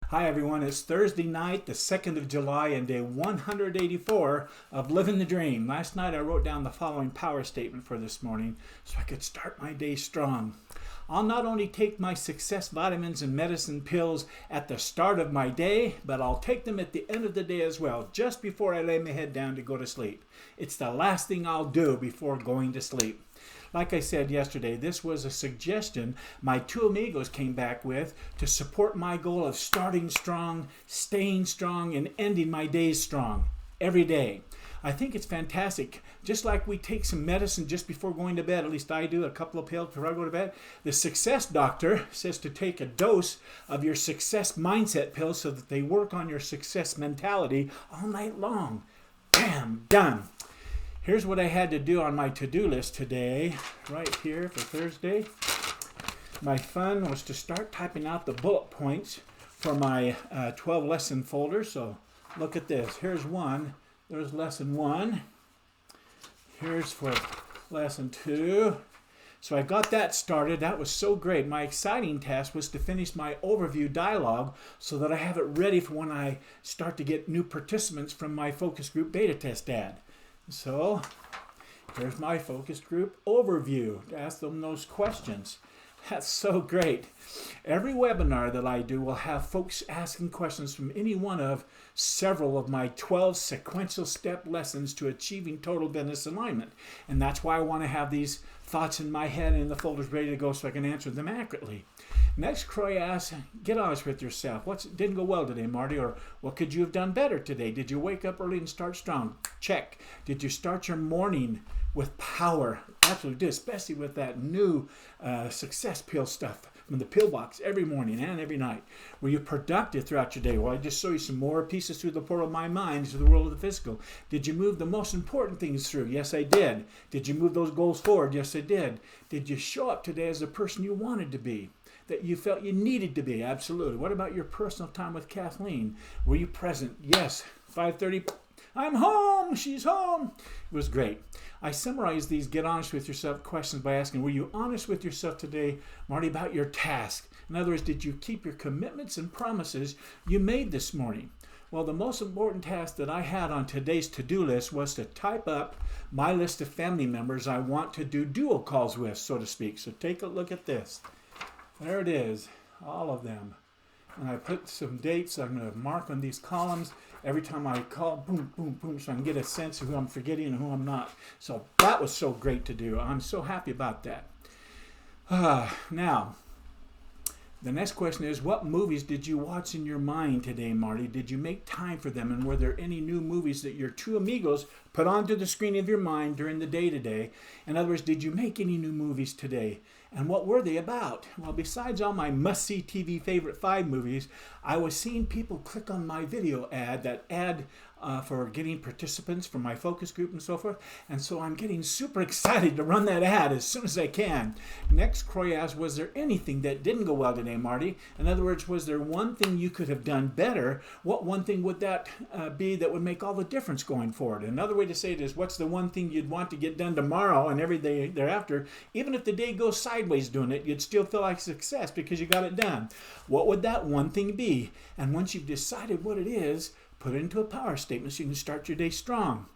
Hi everyone, it's Thursday night, the 2nd of July, and day 184 of Living the Dream. Last night I wrote down the following power statement for this morning so I could start my day strong. I'll not only take my success vitamins and medicine pills at the start of my day, but I'll take them at the end of the day as well, just before I lay my head down to go to sleep. It's the last thing I'll do before going to sleep. Like I said yesterday, this was a suggestion my two amigos came back with to support my goal of starting strong, staying strong, and ending my days strong every day. I think it's fantastic. Just like we take some medicine just before going to bed, at least I do, a couple of pills before I go to bed, the success doctor says to take a dose of your success mindset pills so that they work on your success mentality all night long. Bam, done. Here's what I had to do on my to-do list today, right here for Thursday. My fun was to start typing out the bullet points for my 12 lesson folder. So look at this. Here's one. There's lesson 1. Here's for lesson 2. So I got that started. That was so great. My exciting task was to finish my overview dialogue so that I have it ready for when I start to get new participants from my focus group beta test ad. So here's my focus group overview to ask them those questions. That's so great. Every webinar that I do will have folks asking questions from any one of several of my 12 sequential step lessons to achieving total business alignment. And that's why I want to have these thoughts in my head and the folders ready to go so I can answer them accurately. Next, Croy asks, get honest with yourself. What didn't go well today, Marty? Or what could you have done better today? Did you wake up early and start strong? Check. Did you start your morning with power? Absolutely did, especially with that new success pill stuff from the pill box every morning and every night. Were you productive throughout your day? Well, I just show you some more pieces through the portal of my mind to the world of the physical. Did you move the most important things through? Yes, I did. Did you move those goals forward? Yes, I did. Did you show up today as the person you wanted to be, that you felt you needed to be? Absolutely. What about your personal time with Kathleen? Were you present? Yes. 5:30. I'm home. She's home. It was great. I summarized these get honest with yourself questions by asking, were you honest with yourself today, Marty, about your task? In other words, did you keep your commitments and promises you made this morning? Well, the most important task that I had on today's to-do list was to type up my list of family members I want to do dual calls with, so to speak. So take a look at this. There it is, all of them. And I put some dates. I'm going to mark on these columns every time I call, boom, boom, boom, so I can get a sense of who I'm forgetting and who I'm not. So that was so great to do. I'm so happy about that. Now, the next question is, what movies did you watch in your mind today, Marty? Did you make time for them? And were there any new movies that your two amigos put onto the screen of your mind during the day today? In other words, did you make any new movies today? And what were they about? Well, besides all my must-see TV favorite 5 movies, I was seeing people click on my video ad, that ad for getting participants from my focus group and so forth. And so I'm getting super excited to run that ad as soon as I can. Next, Croy asked, was there anything that didn't go well today, Marty? In other words, was there one thing you could have done better? What one thing would that be that would make all the difference going forward? Another way to say it is, what's the one thing you'd want to get done tomorrow and every day thereafter? Even if the day goes sideways doing it, you'd still feel like success because you got it done. What would that one thing be? And once you've decided what it is, put it into a power statement so you can start your day strong.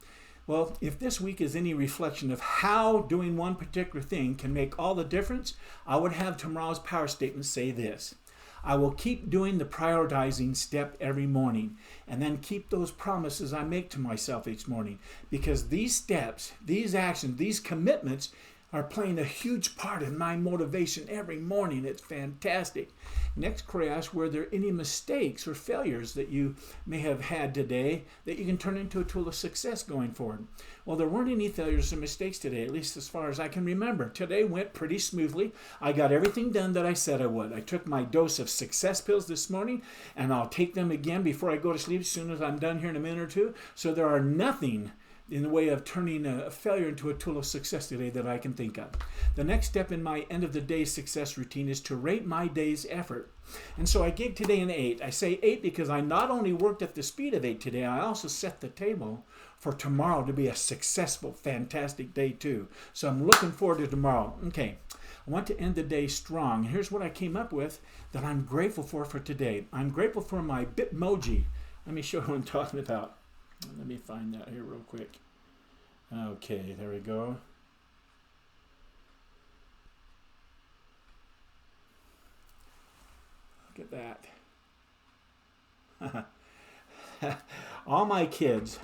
Well, if this week is any reflection of how doing one particular thing can make all the difference, I would have tomorrow's power statement say this. I will keep doing the prioritizing step every morning, and then keep those promises I make to myself each morning, because these steps, these actions, these commitments are playing a huge part in my motivation every morning. It's fantastic. Next, Corey asked, were there any mistakes or failures that you may have had today that you can turn into a tool of success going forward? Well, there weren't any failures or mistakes today, at least as far as I can remember. Today went pretty smoothly. I got everything done that I said I would. I took my dose of success pills this morning, and I'll take them again before I go to sleep as soon as I'm done here in a minute or two. So there are nothing in the way of turning a failure into a tool of success today that I can think of. The next step in my end of the day success routine is to rate my day's effort. And so I gave today an 8. I say 8 because I not only worked at the speed of 8 today, I also set the table for tomorrow to be a successful, fantastic day too. So I'm looking forward to tomorrow. Okay. I want to end the day strong. Here's what I came up with that I'm grateful for today. I'm grateful for my Bitmoji. Let me show you what I'm talking about. Let me find that here real quick. Okay, there we go. Look at that. All my kids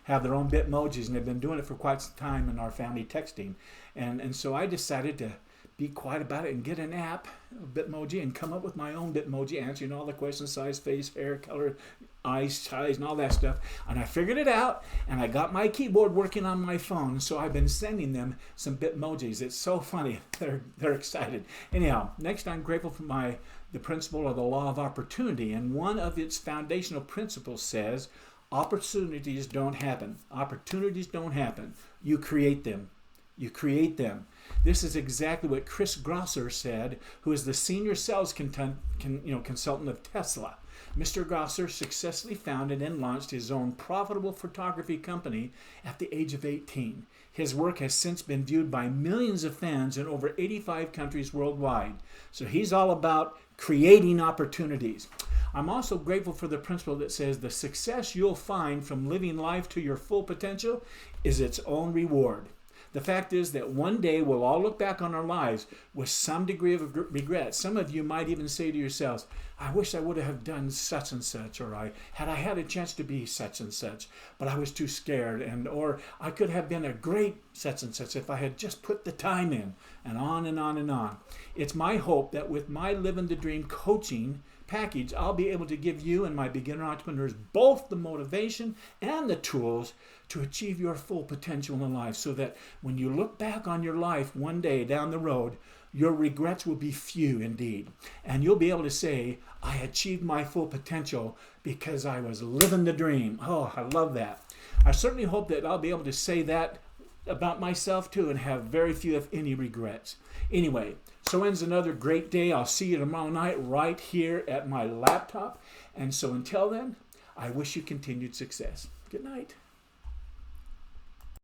have their own Bitmojis, and they've been doing it for quite some time in our family texting. And so I decided to be quiet about it and get an app, Bitmoji, and come up with my own Bitmoji, answering all the questions: size, face, hair, color, eyes, size, and all that stuff. And I figured it out, and I got my keyboard working on my phone, so I've been sending them some Bitmojis. It's so funny. They're excited. Anyhow, next, I'm grateful for the principle of the law of opportunity, and one of its foundational principles says opportunities don't happen. Opportunities don't happen. You create them. You create them. This is exactly what Chris Grosser said, who is the senior sales consultant of Tesla. Mr. Grosser successfully founded and launched his own profitable photography company at the age of 18. His work has since been viewed by millions of fans in over 85 countries worldwide. So he's all about creating opportunities. I'm also grateful for the principle that says the success you'll find from living life to your full potential is its own reward. The fact is that one day we'll all look back on our lives with some degree of regret. Some of you might even say to yourselves, I wish I would have done such and such, or I had a chance to be such and such, but I was too scared, or I could have been a great such and such if I had just put the time in, and on and on and on. It's my hope that with my Living the Dream coaching package, I'll be able to give you and my beginner entrepreneurs both the motivation and the tools to achieve your full potential in life, so that when you look back on your life one day down the road, your regrets will be few indeed. And you'll be able to say, I achieved my full potential because I was living the dream. Oh, I love that. I certainly hope that I'll be able to say that about myself too and have very few, if any, regrets. Anyway, so ends another great day. I'll see you tomorrow night right here at my laptop. And so until then, I wish you continued success. Good night.